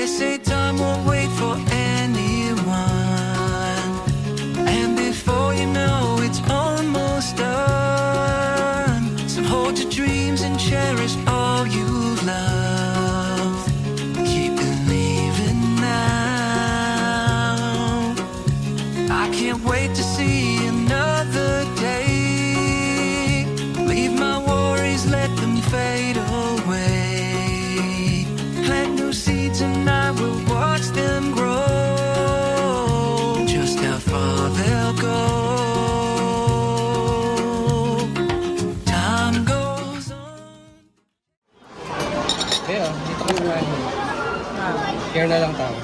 They say time won't wait for anyone, and before you know it's almost done. So hold your dreams and cherish all you've loved. Keep believing now. I can't wait to see another day. Leave my worries, let them fade away. Plant new seeds and I will watch them grow. Just how far they'll go. Time goes on. Kaya, dito ka sa bahay mo. Share na lang tayo.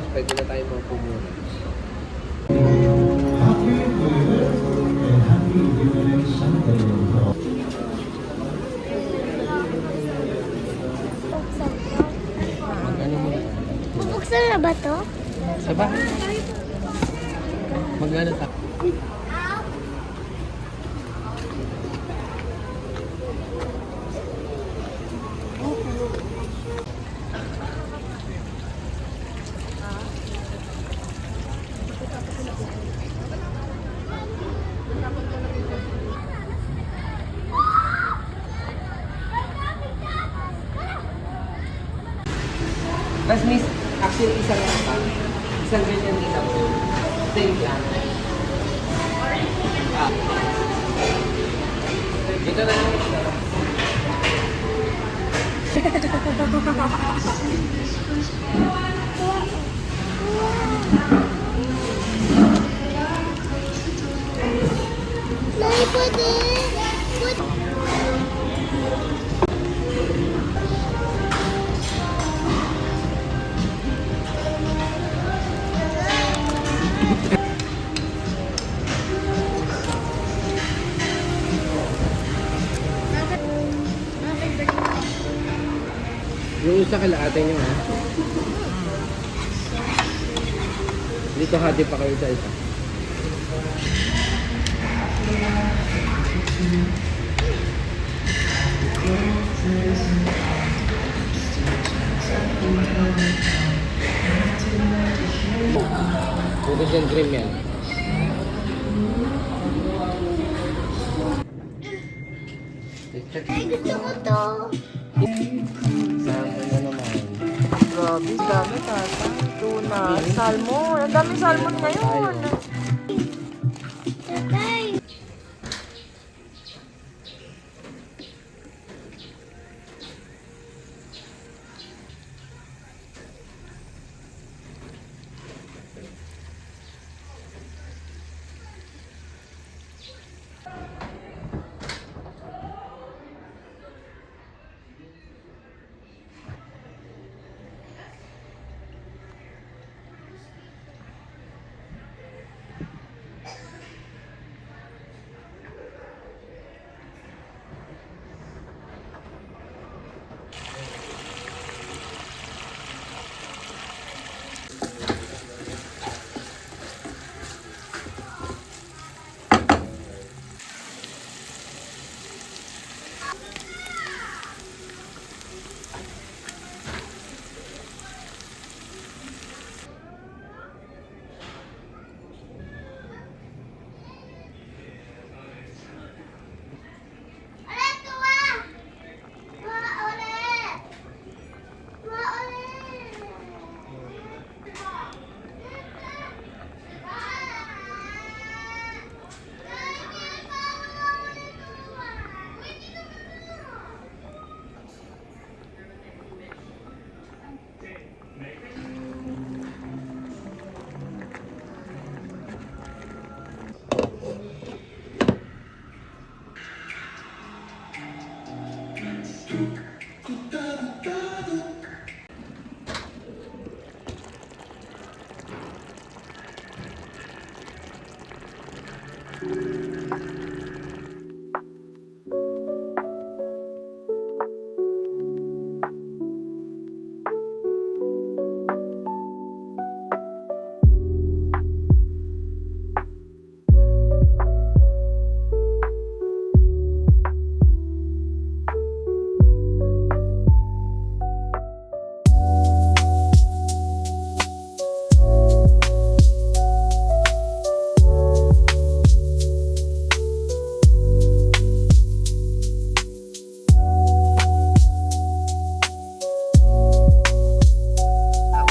Pwede na tayo mga muna. Mag-ano muna? Bubuksan na ba to? Sa bahay. Mag-ano tayo? Mas miss, actually isang ganyan dito. Same yan. Dito na. Nay, pwede. Pwede. Yung isa kala ate nyo, ha? Dito hati pa kayo sa isa. Cookies and cream yan. Ay, gusto ko to. Sama na naman. Grabe, dami tata. Tuna, salmon. Ang dami salmon ngayon. Tatay. Ulit, tuwa. Tuwa ulit. Tuwa ulit.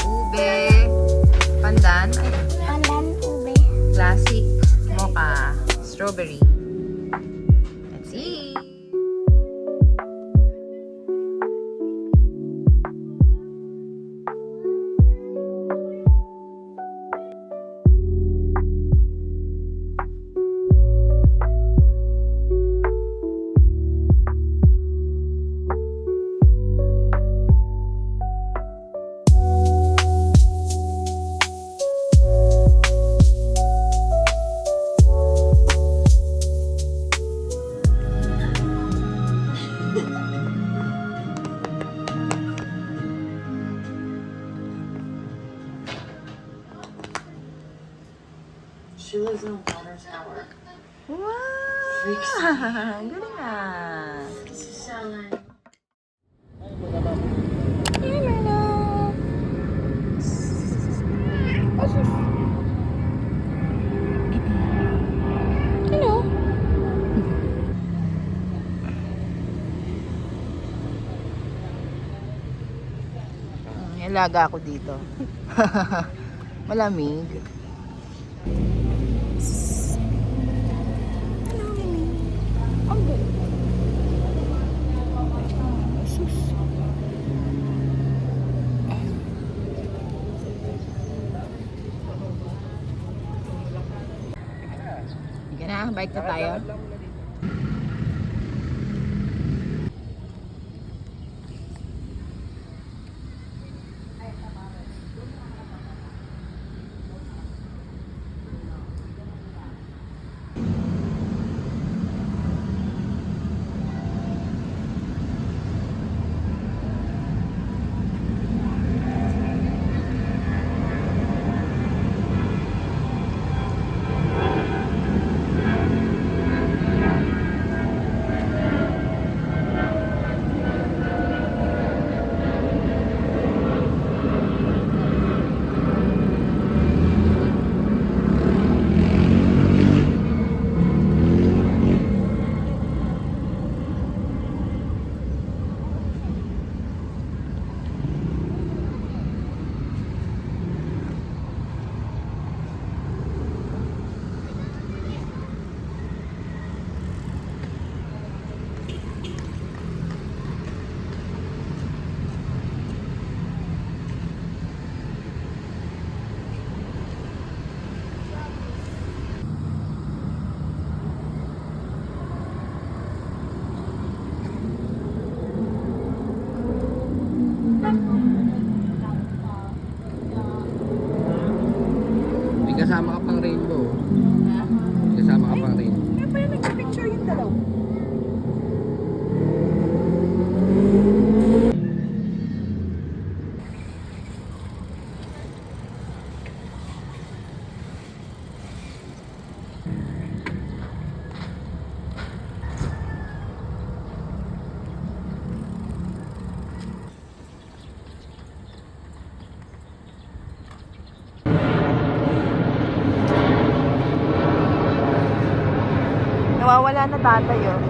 Ube, pandan, Pandan, ube. classic, mocha, strawberry. Let's see. She lives in a water tower. Wow! Ang galing ah. Selling. Hello. Ilaga ako dito. Malamig. Ang galing. Sus. Bike na tayo. May kasama ka pang rainbow. May kasama ka pang rainbow. Kaya pala nagpa-picture yung dalaw. Nawawala na tatay, oh.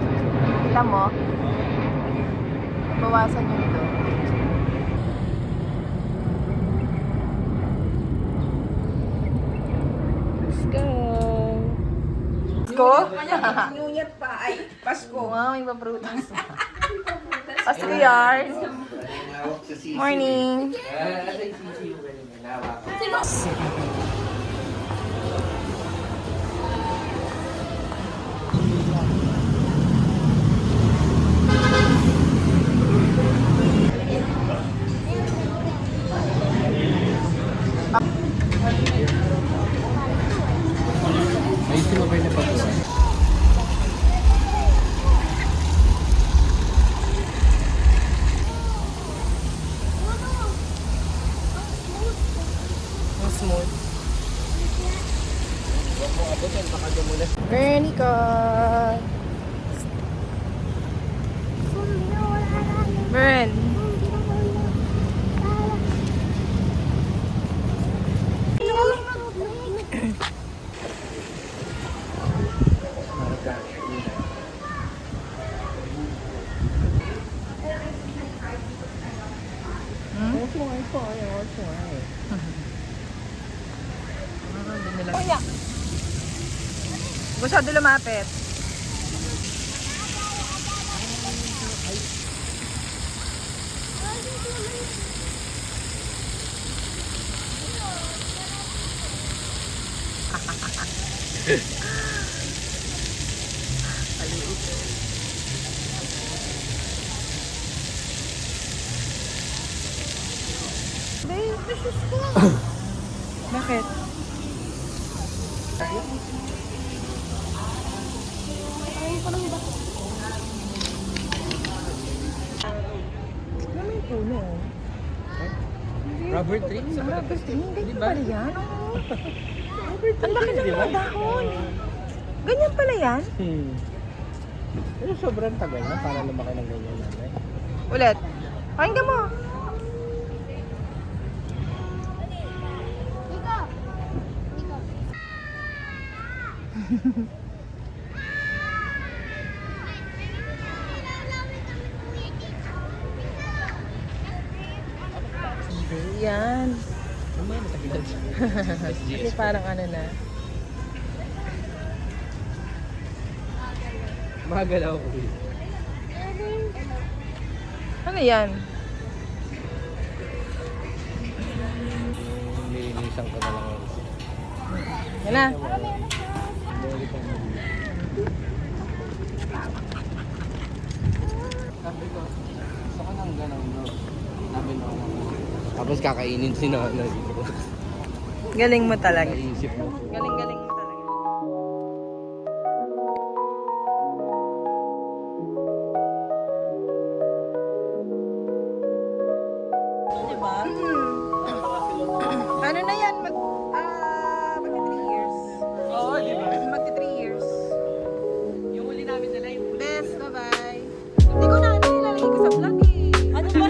Kita mo? Bawasan yun ito. Let's go! Pasko? Nyuyat pa ay Pasko. Wow, may paprutas. Pasko yarn. Morning. May sumabay na pag-isa. Smooth. Veronica. Vern. Kuya. Masyado lumapit. Bakit? Ano yung puno? Rubber tree? Rubber tree? Ganyan pala yan? Ang laki ng mga dahon. Ganyan pala yan? Pero sobrang tagal na para lumaki ng ganyan namin. Ulit. Pakinggan mo. Hindi yan. Kasi parang ano na. Magalaw ko. Ano yan? Nililisan ko na lang. Yan na. Sabi ko, gusto ko ng ganun, bro. Sabi mo. Tapos kakainin si nanay. Galing mo talaga. Naisip mo. Galing mo talaga. Diba? Ano na yan? Magti 3 years. Oo, diba? Magti 3 years. Yung huli namin nila yung Best, bye-bye. Hindi ko na nilalagay ko sa vlog eh. Ano ba?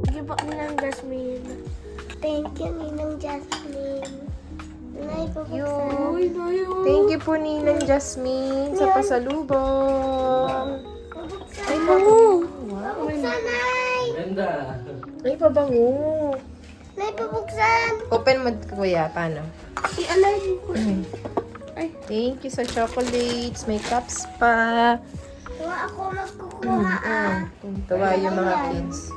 Thank you po, Ninang Jasmine. Thank you, Ninang Jasmine. Nay, pabuksan. Thank you po Ninang Jasmine sa pasalubong. Ay, pabango. Pabuksan, Nay. Ganda. Ay, pabango. Nay, pabuksan. Open mo, kuya. Paano? I-align ko. Ay, thank you sa chocolates. May cups pa. Tuwa ako magkukuha, ah. Tuwa yung mga kids.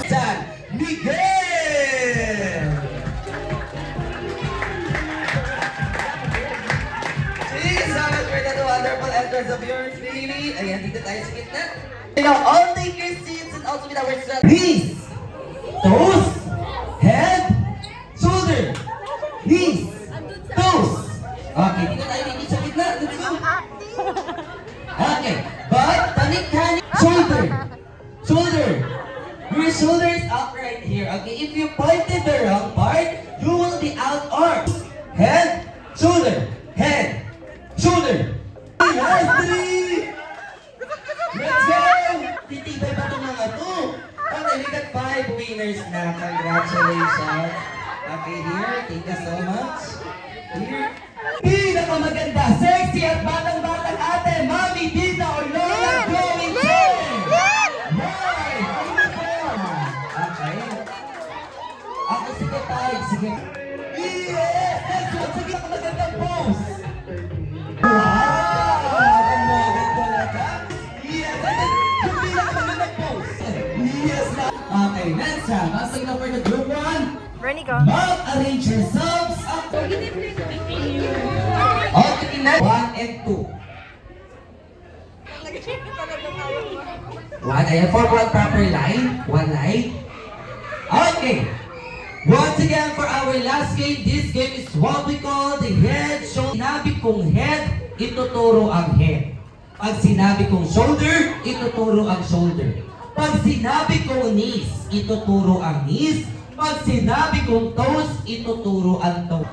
San Miguel! Please, salamat for that wonderful entrance of yours, baby. Ayan, dito tayo sa gitna. Now, all take your seats and also with ourselves. Knees, toes, head, shoulder, knees, toes. Okay, dito tayo baby sa gitna. Let's go. Okay, butt, tanik, shoulder, shoulder. Your shoulder is up right here. Okay, if you pointed the wrong part, you will be out arms. Head, shoulder, head, shoulder. Last three. Let's go. Titibay pa itong mga to. Okay, we got 5 winners na. Congratulations. Okay, here. Thank you so much. Here. Pinakamaganda, sexy at batang-batang ate, mami, tita, or lola, going to. Right. Okay. sige. Yes! Next one, sige ako magandang pose. Wow! Ang mga talaga. Yes! And then, yung pinakamagandang pose. Yes! Okay, next round. Asking na for the group 1. Bernie ko. Arrange yourselves up. Okay, next. 1 and 2. One, ayan, for one proper line. One line. Okay. Once again, for our last game, this game is what we call the head, shoulder. Sinabi kong head, ituturo ang head. Pag sinabi kong shoulder, ituturo ang shoulder. Pag sinabi kong knees, ituturo ang knees. Pag sinabi kong toes, ituturo ang toes.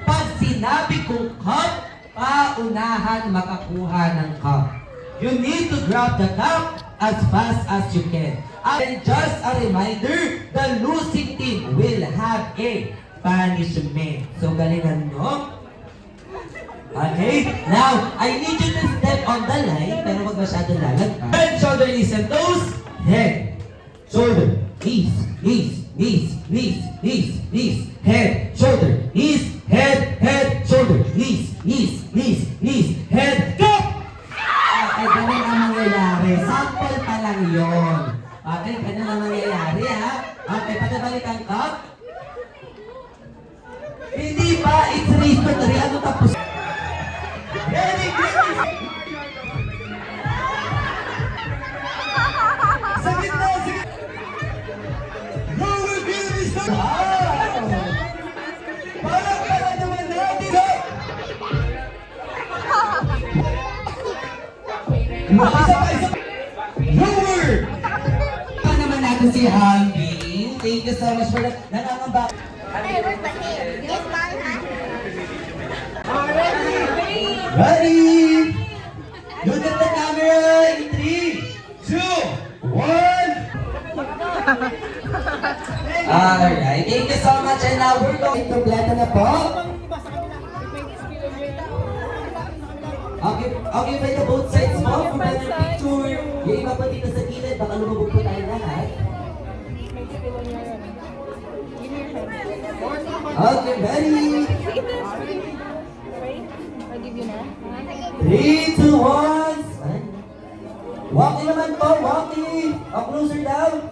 Pag sinabi kong cup, paunahan makakuha ng cup. You need to grab the cup as fast as you can. And just a reminder, the losing team will have a punishment. So galingan nyo. Okay, now, I need you to step on the line, pero wag masyadong lalagpas. Head, shoulder, knees, and toes. Head, shoulder, knees, knees, knees, knees, knees, knees. Head, shoulder, knees, head, shoulder, knees, knees, knees, knees, head, go! Okay, ganun ang mangyayari. Sample pa lang yun. Okay, ganun ang mangyayari, ha? Okay, pagkabalik ang cup. Hindi pa, it's race to 3. Ano tapos? Ready, sa gitna, sa gitna. Who will be this time? Wow! Para naman natin, ha? Isa pa. Lower! Pa naman natin si Alvin. Thank you so much for that. Nangangamba. Yes, ma'am, ha? Ready? Look at the camera in 3, 2, 1. Alright, thank you so much. And now we're going to blend na po. Okay ba yung both sides mo? For better picture. Yung iba pa dito sa gilid, baka lumabog po tayo lahat. Okay, ready? 3, 2, 1. Walking naman po, walking. Closer down.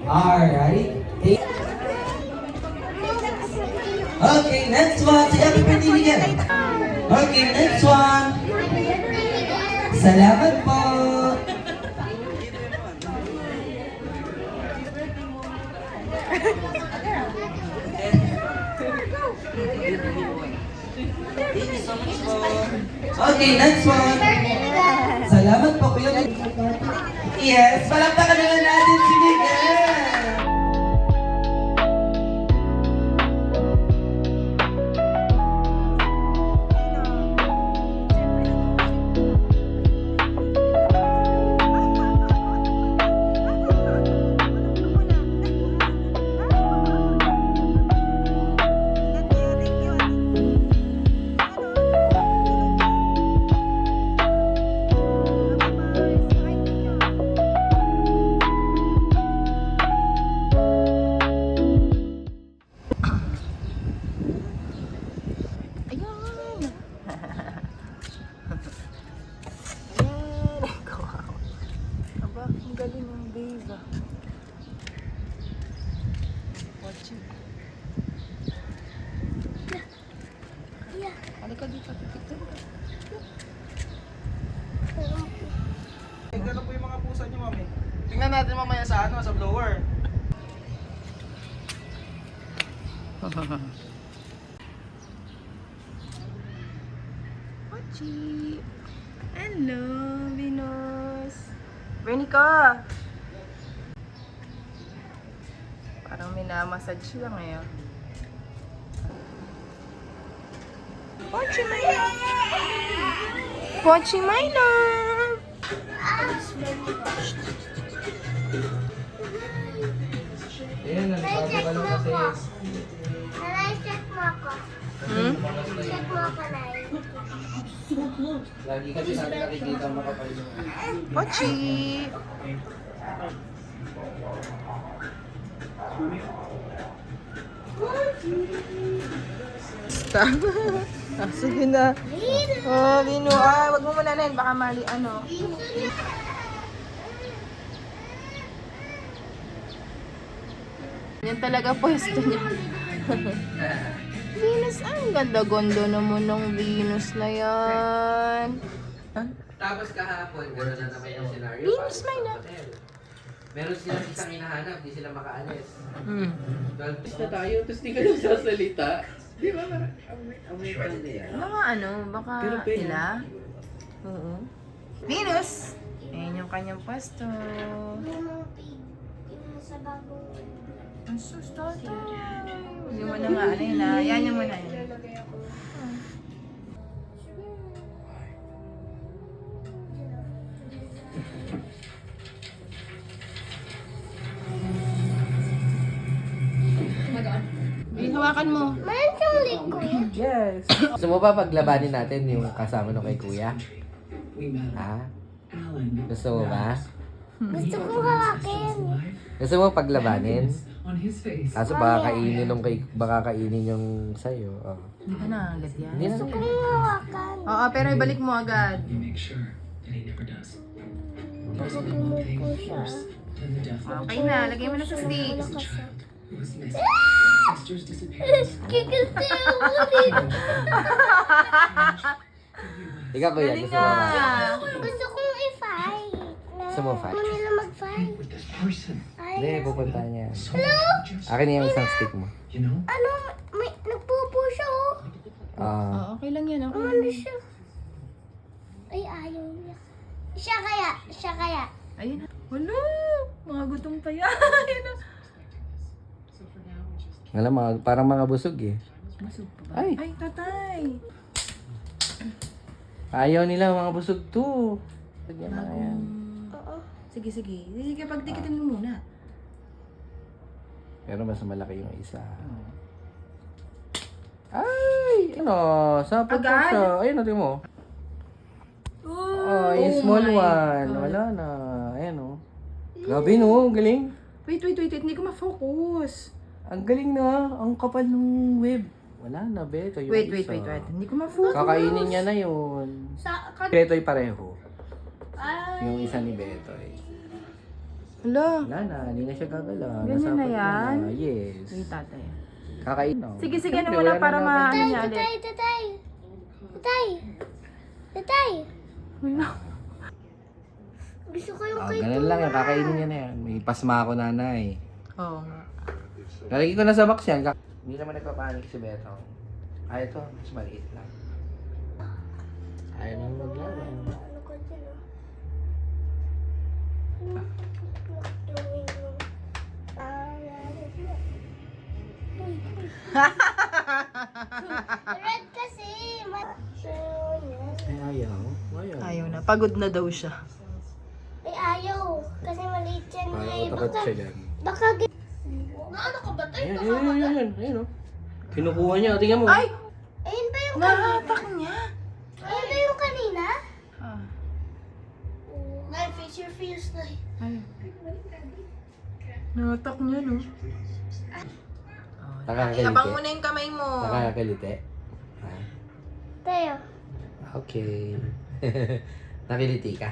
Alright. Okay, next one. Sige, happy birthday again. Okay, next one. Salamat po. Okay, next one. Salamat po, Kuya. Yes, palakpakan na lang natin si Miguel. Ganun po yung mga pusa niyo, mami. Tingnan natin mamaya sa sa blower. Pochi! Hello, Venus! Bernie ka! Parang minamassage siya ngayon. Pochi, my love! Pochi, my love! Ayan, nagpapagalo kasi. Nanay, check mo ako. Check mo ako, Nay. Lagi kasi natin nakikita makapal yung... Pochi! Ah, sige na. Oh, Vino. Ah, wag mo muna na yun. Baka mali, ano. Yan talaga pwesto niya. Venus, ang ganda-gondo naman ng Venus na yan. Tapos kahapon, gano'n na naman yung scenario. Venus, para may sa na. hotel. Meron silang isang hinahanap, di sila makaalis. Hmm. Basta tayo, tapos di ka lang sasalita. Di ba? Amoy pa nila. Baka ano, baka Pero pwede. sila. Oo. Venus! Ayan yung kanyang pwesto. Yung pig. Yung nasa bagong... Ang sus, tatay. Hindi mo na nga, ano yun ah. Yan yung muna yun. Hawakan mo. Mayroon siyang liquid. Yes. Gusto mo ba paglabanin natin yung kasama nung kay kuya? Ha? Gusto mo ba? Gusto kong hawakin. Gusto mo paglabanin? Kaso baka kainin yung sa'yo. Oh. Hindi ka na agad yan. Hindi na. Gusto kong hawakan. Oo, pero ibalik mo agad. Gusto kumupo siya. Okay na, lagay mo na sa stick. Kikilti ako rin. Ikaw kuya, Galing gusto mo ba? nga. Gusto kong i-fight. Gusto mo fight? Gusto nila mag-fight. Hindi, pupunta niya. Hello? Akin yung isang stick mo. Ano? May nagpupo siya oh. Ah, Oo, okay lang yan. Okay lang Ano yan. siya? Ay, ayaw niya. Siya kaya? Siya kaya? Ayun na. Wala! Mga gutom pa yan. Ayun na. alam mo, parang mga busog eh. Busog pa ba? Ay. Ay, tatay. Ayaw nila mga busog to. Lagyan mo na yan. Oo. Sige, sige. Sige, pagtikitin mo muna. Pero mas malaki yung isa. Ay! Ano? Sapat na Agad? siya. Ayun, natin mo. Oh, yung oh small my one. God. Wala na. Ayan oh. Grabe no, galing. Wait. Hindi ko ma-focus. Ang galing na. Ang kapal ng web. Wala na, Beto. Yung Wait. isa. Hindi ko ma-focus. Kakainin niya na yun. Beto'y pareho. Yung isa ni Beto'y. Hala. Wala na, hindi na siya gagalaw. Ganyan na Nasapat yan? na. Yes. Wait, tatay. Kakain na. Sige, ano Siyempre, muna wala para na ma-ano Tatay, niya ulit. tatay. Tatay. Tatay. Wala. Gusto ko yung Oh, kay ganun lang yan. Kakainin niya na yan. May pasma ako, nanay. Oo nga. Lalagay ko na sa box yan. Hindi naman nagpapanik si Beto. Ay, ito. Mas maliit lang. Ayaw naman maglaban. Ano ko dyan oh. Red kasi. Ay, ayaw. Ayaw. Ayaw na. Pagod na daw siya. Ay, ayaw. Kasi maliit yan. Parang Ay, takot baka, siya dyan. baka, ano ka ba tayo? Ayan. Ayun, oh. Kinukuha niya. Tingnan mo. Ay! Ayun ba yung Nahatak niya. Ayun ba yung kanina? Ah. Nay, face your fears, Nay. Ay. Nahatak niya, no? Nakakalite. Abang mo na yung kamay mo. Nakakalite. Ha? Tayo. Okay. Nakiliti ka.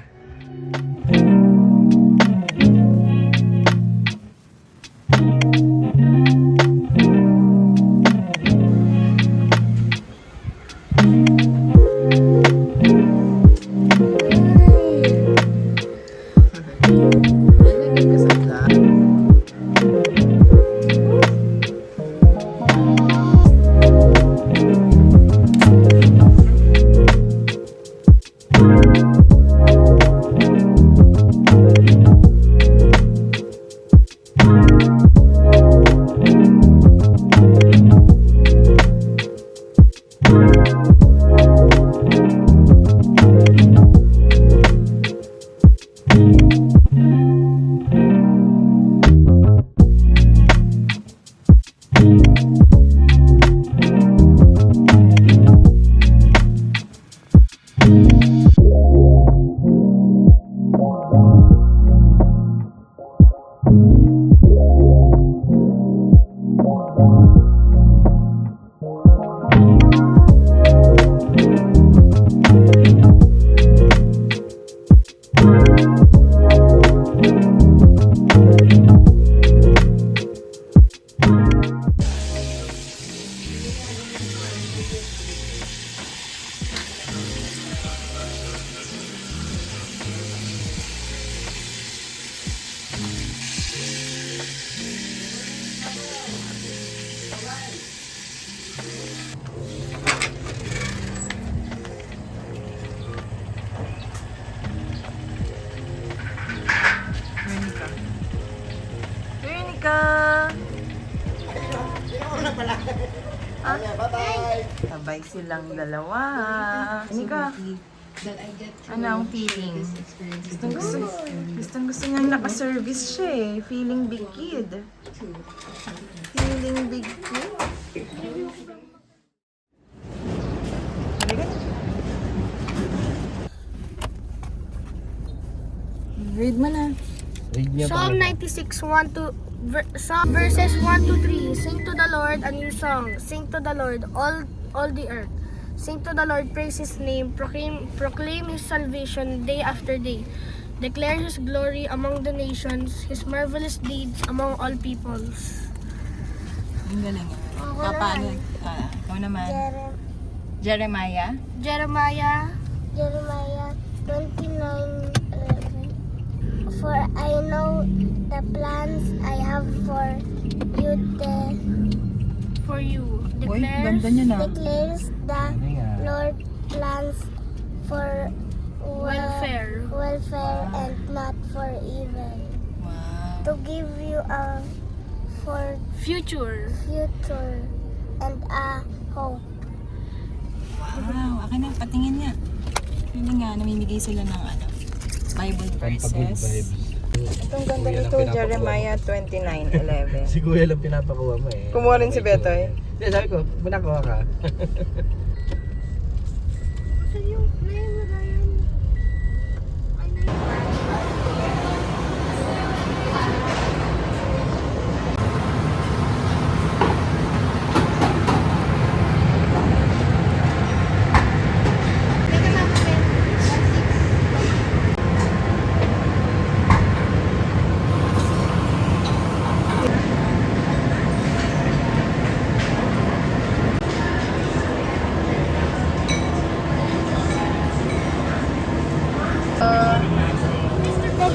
Nalagay ko sa bla. Sabay silang dalawa. Nika, ano ang feeling? Gustong gusto niyang naka-service siya eh. Feeling big kid. Feeling big kid. Read mo na. Read niya Psalm 96, 1 to Psalm verses 1 to 3. Sing to the Lord a new song. Sing to the Lord, all the earth. Sing to the Lord, praise His name. Proclaim His salvation day after day. Declare His glory among the nations, His marvelous deeds among all peoples. Ang galing. Paano? Ikaw naman. Jeremiah. Jeremiah 29:11. For I know the plans I have for you, Uy, ganda niya na. declares the Lord, plans for welfare and not for evil, Wow. to give you a future and a hope. Wow, akin na, patingin nga. Feeling nga, namimigay sila ng Bible verses. Itong ganda nito, Jeremiah 29:11. Si Kuya lang pinapakuha mo eh. Kumuha rin si Betoy. Hindi, sabi ko, pinakuha ka. So yung Ryan.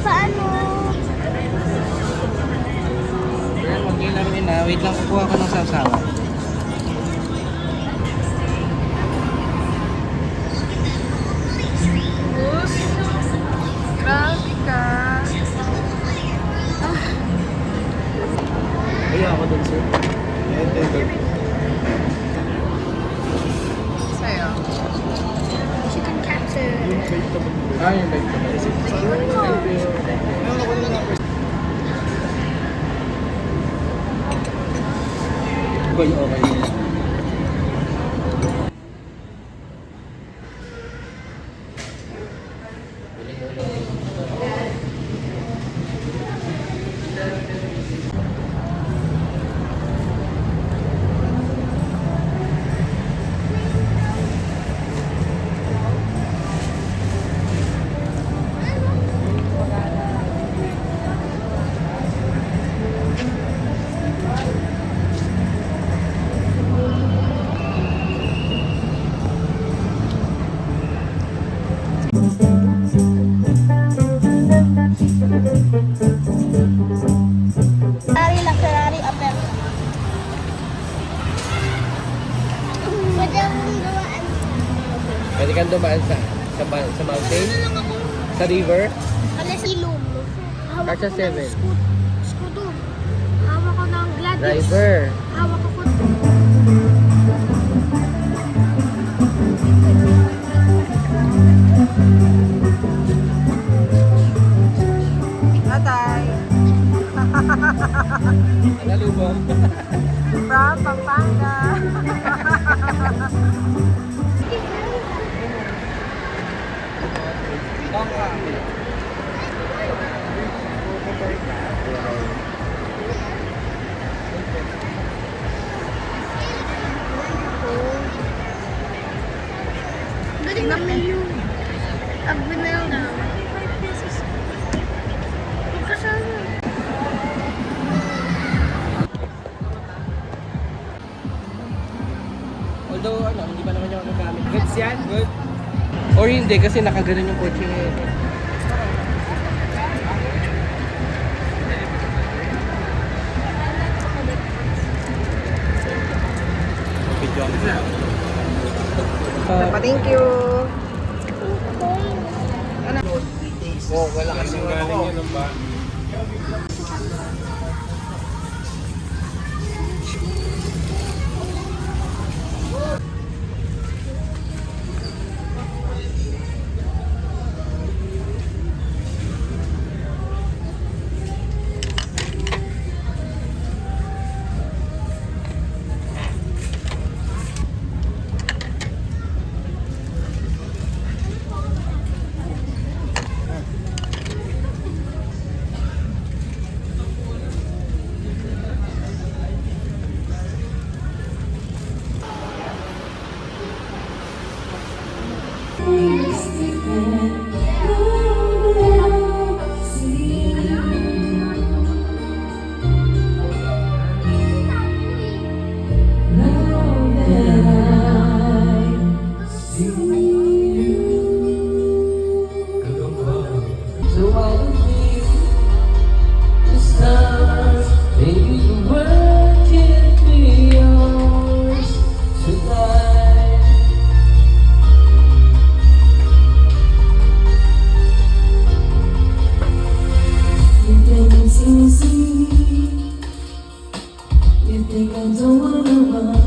Paano? Ayan, mag-ilaruin na. Wait lang, kukuha ko ng sasawa. Bus. Grabe ka. Ay, ako dun sir. Sa'yo. Chicken capture. Ah, yung bike ko. Okay. Ferrari Aperta. Pwede akong gawaan. Pwede kang dumaan sa mountain, sa river. Alas ilong. Hawak Kasha ko ng 7. Skudo. Hawak ko ng Gladys. Driver. Hawak ako. Tatay. Nalubong. From Pampanga. Galing naman yung agbinal na. 5 pesos. Magkasama. Although, hindi pa naman yung magagamit. Goods yan? Good? Or hindi, kasi nakaganon yung kotse ngayon. Thank you. Oh, wala kasing galing yun ba? So I believe the stars, maybe the world can be yours tonight. You think it's easy? You think I don't wanna run?